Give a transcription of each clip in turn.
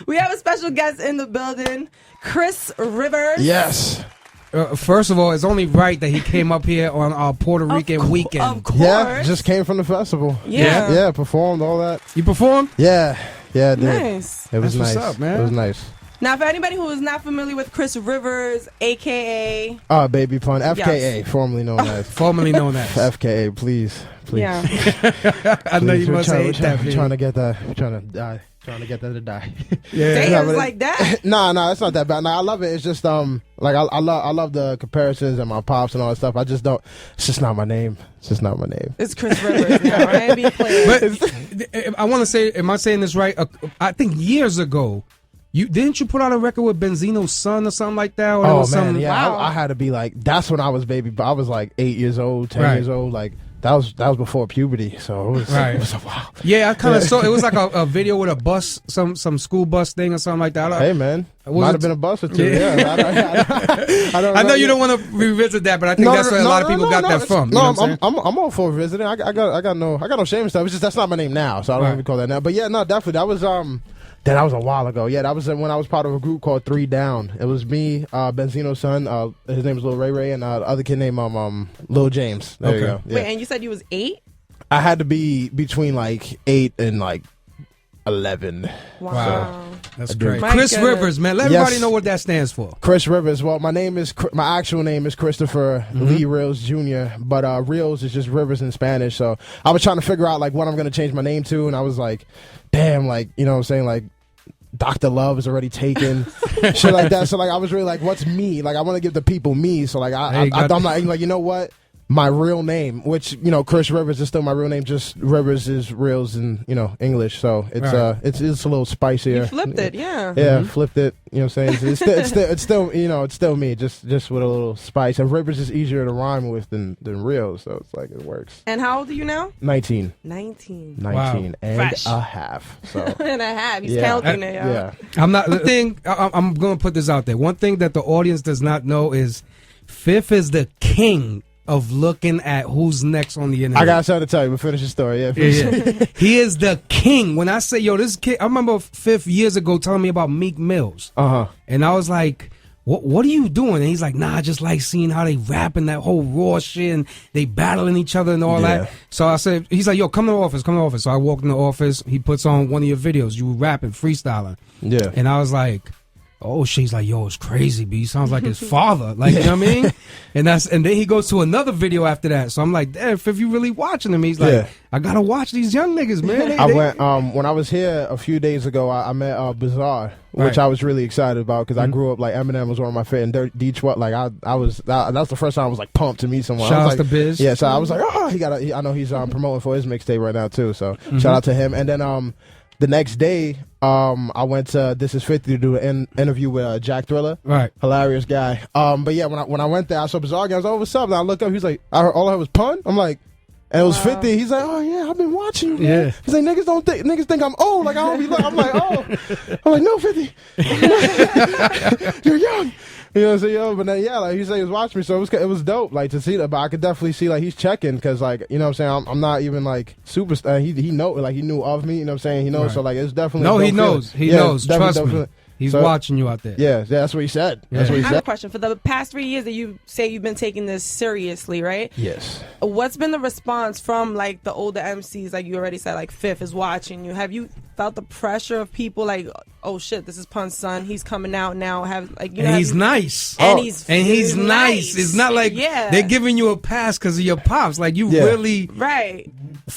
We have a special guest in the building, Chris Rivers. Yes. First of all, it's only right that he came up here on our Puerto Rican weekend. Of course. Yeah, just came from the festival. Yeah. Yeah, performed, all that. You performed? Yeah, I did. Nice. It was That's nice. what's up, man. It was nice. Now, for anybody who is not familiar with Chris Rivers, a.k.a. Baby Pun, FKA, formerly known as. Formerly known as. FKA, please. Yeah. I know you must hate that. We're trying to get that. We're trying to die. Trying to get that to die. Yeah. Damn, it's like that? No, it's not that bad. No, I love it. It's just like I love the comparisons and my pops and all that stuff. I just don't. It's just not my name. It's just not my name. It's Chris Rivers now, right? Be clear. But I want to say, am I saying this right? I think years ago, didn't you put out a record with Benzino's son or something like that? Or Oh was man, something? yeah. Wow. I had to be like. That's when I was baby. But I was like 8 years old, 10 years old. Like that was before puberty. So it was. Right. It was a wow. Yeah, I kind of saw. It was like a video with a bus, some school bus thing or something like that. Hey man, Was might it- have been a bus or two. Yeah. Yeah. I know you don't want to revisit that, but I think that's where a lot of people got that from. No, You know what I'm saying? I'm all for visiting. I got no shame and stuff. It's just that's not my name now, so I don't Right. even call that now. But yeah, no, definitely that was that was a while ago. Yeah, that was when I was part of a group called 3 Down. It was me, Benzino's son. His name was Lil Ray Ray, and the other kid named Lil James. There you go. Yeah. Wait, and you said you was 8? I had to be between like 8 and like 11. Wow. That's do. great. My Chris goodness. Rivers, man. Let everybody Yes. know what that stands for. Chris Rivers. Well, my actual name is Christopher Lee Reels Jr., but Reels is just Rivers in Spanish. So I was trying to figure out like what I'm going to change my name to, and I was like, damn, like, you know what I'm saying, like Dr. Love is already taken, shit like that. So like I was really like, what's me? Like I want to give the people me. So like I'm like, you know what? My real name, which, you know, Chris Rivers is still my real name. Just Rivers is Reels in, you know, English. So it's Right. it's a little spicier. You flipped it, yeah. Yeah, flipped it. You know what I'm saying? It's still you know, it's still me, just with a little spice. And Rivers is easier to rhyme with than Reels, so it's like it works. And how old are you now? 19 19. and Fresh. a half. So And a half. He's yeah, counting it, y'all. yeah. I'm not. The thing I'm going to put this out there. One thing that the audience does not know is Fifth is the king of looking at who's next on the internet. I got something to tell you, but finish the story. Yeah, Yeah. He is the king. When I say, yo, this kid, I remember Fifth years ago telling me about Meek Mills. And I was like, what are you doing? And he's like, nah, I just like seeing how they rapping that whole raw shit and they battling each other and all Yeah. that. So I said, he's like, yo, come to the office. So I walked in the office. He puts on one of your videos. You were rapping, freestyling. Yeah. And I was like, oh shit. He's like, yo, it's crazy, B. He sounds like his father. Like, you know what I mean? And then he goes to another video after that. So I'm like, damn, if you really watching him, he's like, Yeah. I gotta watch these young niggas, man. I went when I was here a few days ago. I met Bizarre, which Right. I was really excited about because I grew up like Eminem was one of my favorite. And D12, like that was the first time I was like pumped to meet someone. Shout I was out like, to Biz. Yeah, so I was like, oh, I know he's promoting for his mixtape right now too. So shout out to him. And then the next day, I went to This Is 50 to do an interview with Jack Thriller. Right. Hilarious guy. But yeah, when I went there, I saw Bizarre. I was like, oh, what's up? And I looked up. He's like, all I heard was Pun. I'm like, and it was 50. He's like, oh yeah, I've been watching you, man. Yeah. He's like, niggas think I'm old. Like I don't be. I'm like, oh. I'm like, no, 50. You're young. You know what I'm saying? Yo, but then yeah, like he said he was watching me, so it was dope. Like to see that, but I could definitely see like he's checking because like you know what I'm saying I'm not even like superstar. He know like he knew of me. You know what I'm saying? He knows. Right. So like it's definitely No, a he dope knows. feeling. He Yeah, knows. definitely Trust dope me. feeling. He's So- watching you out there. Yeah, that's what he said. That's Yeah. what he I have a said. question. For the past 3 years that you say you've been taking this seriously, right? Yes. What's been the response from like the older MCs? Like you already said, like Fifth is watching you. Have you felt the pressure of people like, oh shit, this is Pun's son. He's coming out now. Have like you know? And he's nice. And Oh. he's nice. It's not like they're giving you a pass because of your pops. Like you Yeah. really right.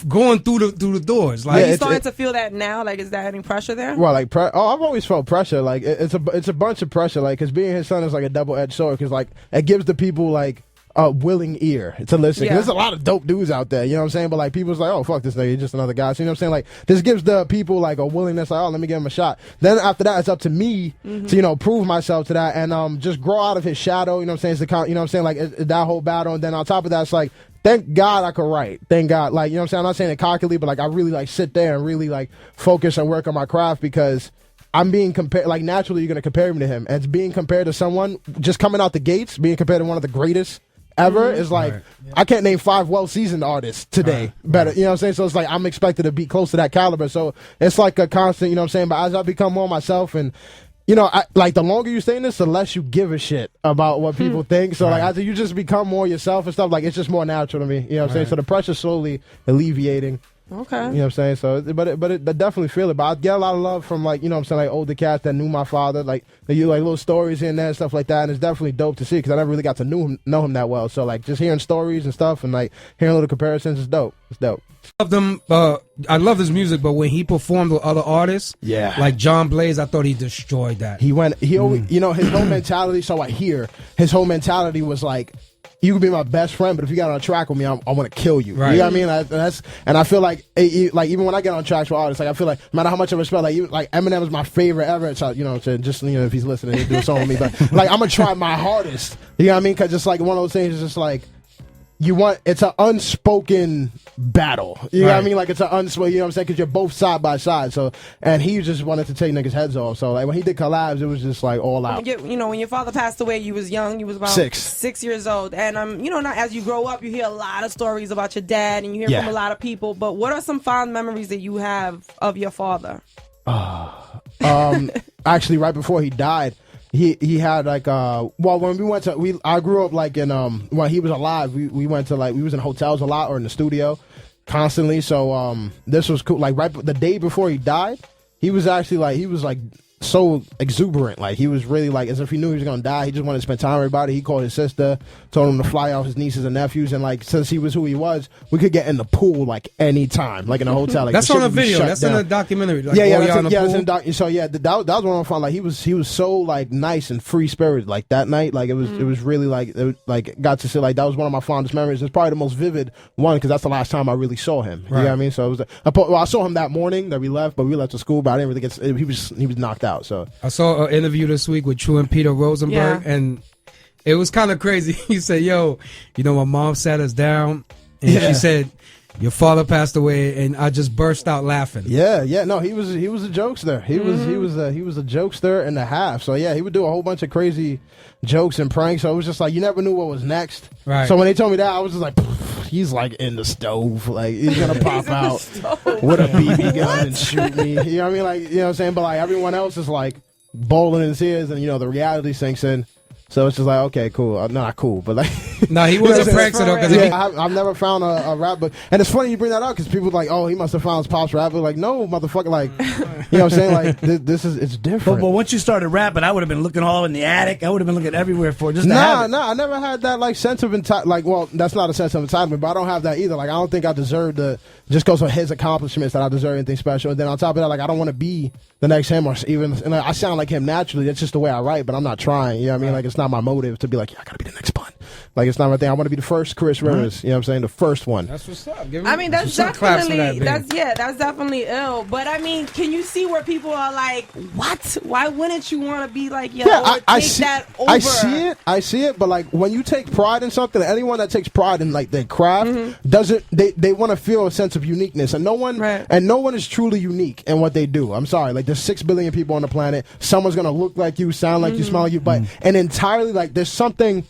going through the doors. Like Are you it's- starting to feel that now? Like, is there any pressure there? Well, like, I've always felt pressure. Like, it's a bunch of pressure. Like, because being his son is like a double-edged sword. Because like, it gives the people like a willing ear to listen. 'Cause Yeah. there's a lot of dope dudes out there. You know what I'm saying? But like, people's like, oh fuck this nigga, he's just another guy. So, you know what I'm saying? Like, this gives the people like a willingness. Like, oh, let me give him a shot. Then after that, it's up to me to prove myself to that and just grow out of his shadow. You know what I'm saying? It's the you know what I'm saying? Like that whole battle. And then on top of that, it's like, thank God I could write. Thank God. Like, you know what I'm saying? I'm not saying it cockily, but like I really like sit there and really like focus and work on my craft because I'm being compared, like naturally you're going to compare me to him. And it's being compared to someone just coming out the gates, being compared to one of the greatest ever is like, I can't name 5 well-seasoned artists today better. You know what I'm saying? So it's like I'm expected to be close to that caliber. So it's like a constant, you know what I'm saying? But as I become more myself and, you know, like the longer you stay in this, the less you give a shit about what people think. So like after you just become more yourself and stuff, like it's just more natural to me. You know what I'm saying? So the pressure's slowly alleviating. Okay. You know what I'm saying? So, but I definitely feel it. But I get a lot of love from, like, you know what I'm saying, like older cats that knew my father. Like, they do like little stories in there and stuff like that. And it's definitely dope to see because I never really got to know him that well. So, like, just hearing stories and stuff and, like, hearing little comparisons is dope. It's dope. I love his music, but when he performed with other artists, like John Blaze, I thought he destroyed that. He always, you know, his whole mentality, so I hear, his whole mentality was like, you can be my best friend, but if you got on a track with me, I want to kill you. Right. You know what I mean? And I feel like even when I get on tracks with artists, like I feel like no matter how much I respect, like Eminem is my favorite ever. So, you know, just, you know, if he's listening, he'll do a song with me. But like I'm gonna try my hardest. You know what I mean? Because it's like one of those things. It's just like it's an unspoken battle. You know what I mean? Like it's an unspoken. You know what I'm saying? Because you're both side by side. So and he just wanted to take niggas' heads off. So like when he did collabs, it was just like all out. You know, when your father passed away, you was young. You was about 6 years old. And you know, now as you grow up, you hear a lot of stories about your dad, and you hear from a lot of people. But what are some fond memories that you have of your father? Actually, right before he died. He had like when we went to I grew up like in when he was alive we went to like we was in hotels a lot or in the studio constantly, so this was cool. Like right the day before he died, he was like so exuberant, like he was really like as if he knew he was gonna die. He just wanted to spend time with everybody. He called his sister, told him to fly out his nieces and nephews, and like since he was who he was, we could get in the pool like anytime, like in a hotel. Like that's on a video. That's in a documentary. Like, that's in the doc. So yeah, that was one of fun. Like he was so like nice and free spirited. Like that night, like it was really like got to see like that was one of my fondest memories. It's probably the most vivid one because that's the last time I really saw him. You know what I mean? So it was I saw him that morning that we left, but we left to school. But I didn't really get. He was knocked out. So I saw an interview this week with True and Peter Rosenberg, and it was kind of crazy. He said, "Yo, you know, my mom sat us down, and she said, your father passed away,' and I just burst out laughing." Yeah. No, he was a jokester. He was a jokester and a half. So yeah, he would do a whole bunch of crazy jokes and pranks. So it was just like you never knew what was next. Right. So when they told me that, I was just like, he's like in the stove, like he's gonna pop out with a BB gun and shoot me. You know what I mean? Like, you know what I'm saying? But like everyone else is like bawling in tears, and you know the reality sinks in. So it's just like, okay, cool. Not cool, but like... No, he was a prankster, though. I've never found a rapper. And it's funny you bring that up, because people are like, oh, he must have found his pop's rapper. Like, no, motherfucker, like... You know what I'm saying? Like, it's different. But once you started rapping, I would have been looking all in the attic. I would have been looking everywhere for it. Just I never had that, like, sense of entitlement. Like, well, that's not a sense of entitlement, but I don't have that either. Like, I don't think I deserve just because of his accomplishments that I deserve anything special. And then on top of that, like, I don't want to be the next him or even... And I sound like him naturally. That's just the way I write, but I'm not trying. You know what I mean? Like, it's not my motive to be like, I gotta be the next one. Like, it's not my thing. I want to be the first Chris Rivers. You know what I'm saying? The first one. That's what's up. I mean, that's definitely that's definitely ill. But I mean, can you see where people are like, what? Why wouldn't you want to be like, I see that over? I see it. But like, when you take pride in something, anyone that takes pride in like their craft doesn't. They want to feel a sense of uniqueness, and no one is truly unique in what they do. I'm sorry. Like, there's 6 billion people on the planet. Someone's gonna look like you, sound like you, smell like you, but and entirely like there's something.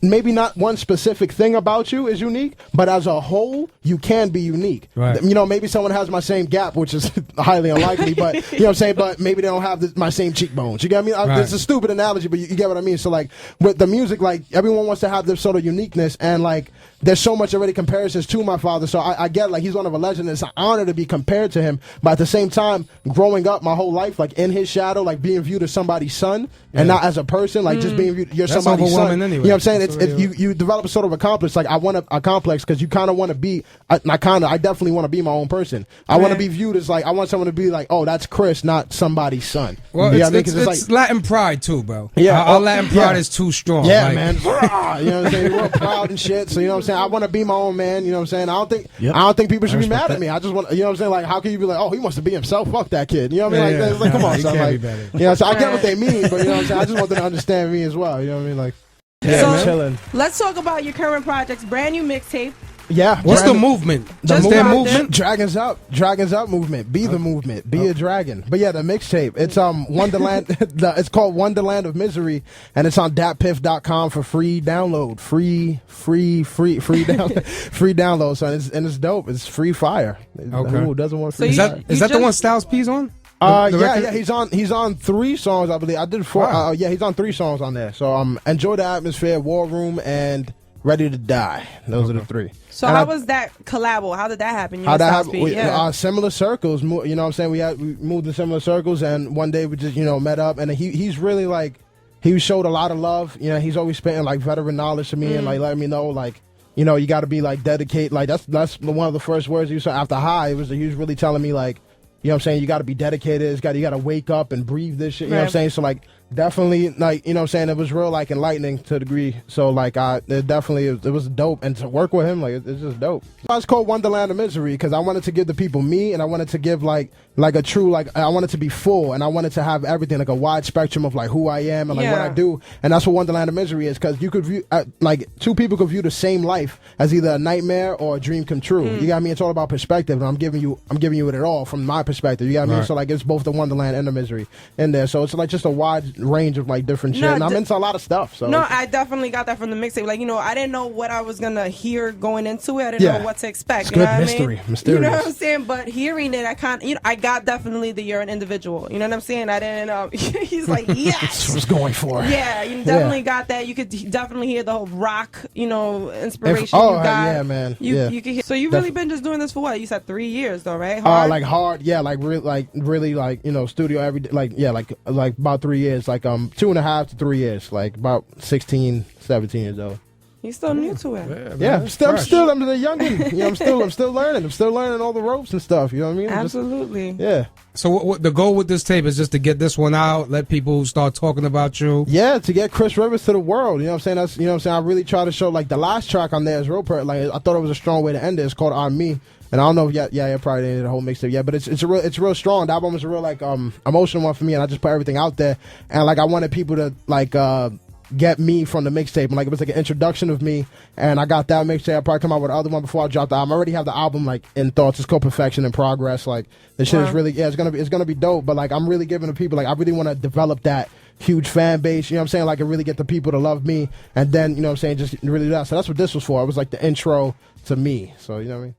Maybe not one specific thing about you is unique, but as a whole, you can be unique. Right. You know, maybe someone has my same gap, which is highly unlikely, but you know what I'm saying? But maybe they don't have my same cheekbones. You get what I mean? It's a stupid analogy, but you get what I mean? So, like, with the music, like, everyone wants to have this sort of uniqueness, and, like, there's so much already comparisons to my father, so I get, like, he's one of a legend. It's an honor to be compared to him, but at the same time, growing up my whole life, like, in his shadow, like, being viewed as somebody's son, and not as a person, like, just being viewed, you're That's somebody's son. Anyway. You know what I'm saying? You develop a sort of a complex. Like, I want a complex because you kind of want to be. I definitely want to be my own person. I want to be viewed as like, I want someone to be like, oh, that's Chris, not somebody's son. Well, it's Latin pride too, bro. Yeah, our Latin pride is too strong. Yeah, like, man. You know what I'm saying? We're proud and shit. So you know what I'm saying? I want to be my own man. You know what I'm saying? I don't think people should be mad at me. I just want. You know what I'm saying? Like, how can you be like, oh, he wants to be himself? Fuck that kid. You know what I mean? It's like, come on, son. Like, you know, so I get what they mean, but you know what I'm saying? I just want them to understand me as well. You know what I mean? Like. Yeah, so let's talk about your current projects. Brand new mixtape, Yeah. What's the movement? Just their dropped movement? it. Dragons up movement. Be the movement. Be a dragon. But yeah, the mixtape. It's Wonderland. It's called Wonderland of Misery, and it's on datpiff.com for free download. Free download. Free download. So it's dope. It's free fire. Okay. Who doesn't want free? Is fire? that the one Styles P's on? The Yeah, record? he's on 3 songs, I believe. I did 4. Wow. Yeah, he's on 3 songs on there. So Enjoy the Atmosphere, War Room, and Ready to Die. Those are the 3. So how was that collabo? How did that happen? You How and that Styles happened? P? Yeah. Similar circles. You know what I'm saying? We moved in similar circles, and one day we just met up, and he's really like he showed a lot of love. You know, he's always spitting like veteran knowledge to me and like letting me know like. You know, you got to be like dedicated. Like that's one of the first words he said after High. He was really telling me like, you know what I'm saying, you got to be dedicated. You got to wake up and breathe this shit. You know what I'm saying? So like definitely like, you know what I'm saying, it was real like enlightening to a degree. So like it was dope, and to work with him like it's just dope. It's called Wonderland of Misery because I wanted to give the people me, and I wanted to give like a true like I wanted to be full, and I wanted to have everything like a wide spectrum of like who I am and like what I do, and that's what Wonderland of Misery is because you could view like 2 people could view the same life as either a nightmare or a dream come true. You got me? It's all about perspective, and I'm giving you it all from my perspective. You got me? So like it's both the Wonderland and the misery in there. So it's like just a wide range of like different shit. And I'm into a lot of stuff. So no, I definitely got that from the mixtape. Like, you know, I didn't know what I was gonna hear going into it. I didn't know what to expect. It's you know good what mystery. I mean? Mysterious. You know what I'm saying? But hearing it, I got definitely the you're an individual. You know what I'm saying? I didn't. He's like, yes, that's what I was going for. Yeah, you definitely got that. You could definitely hear the whole rock, you know, inspiration. Oh, you got. yeah, man. You can hear. So you've really been just doing this for what? You said 3 years though, right? Like hard, yeah, like really, like you know, studio every day, like yeah, like about 3 years, like 2.5 to 3 years, like about 16, 17 years old. He's still new to it. Yeah, I'm still I'm the youngin. You know, I'm still learning. I'm still learning all the ropes and stuff. You know what I mean? Absolutely. Yeah. So what the goal with this tape is just to get this one out, let people start talking about you. Yeah, to get Chris Rivers to the world. You know what I'm saying? That's, you know what I'm saying? I really try to show like the last track on there is real like I thought it was a strong way to end it. It's called On Me. And I don't know if yeah, probably didn't the whole mixtape yet, but it's real strong. The album is a real like emotional one for me, and I just put everything out there. And like I wanted people to like get me from the mixtape, and like it was like an introduction of me, and I got that mixtape. I probably come out with the other one before I dropped the album. I already have the album like in thoughts. It's called Perfection in Progress. Like the shit is really it's gonna be dope. But like I'm really giving the people like I really want to develop that huge fan base. You know what I'm saying? Like I really get the people to love me, and then you know what I'm saying, just really do that. So that's what this was for. It was like the intro to me. So you know what I mean.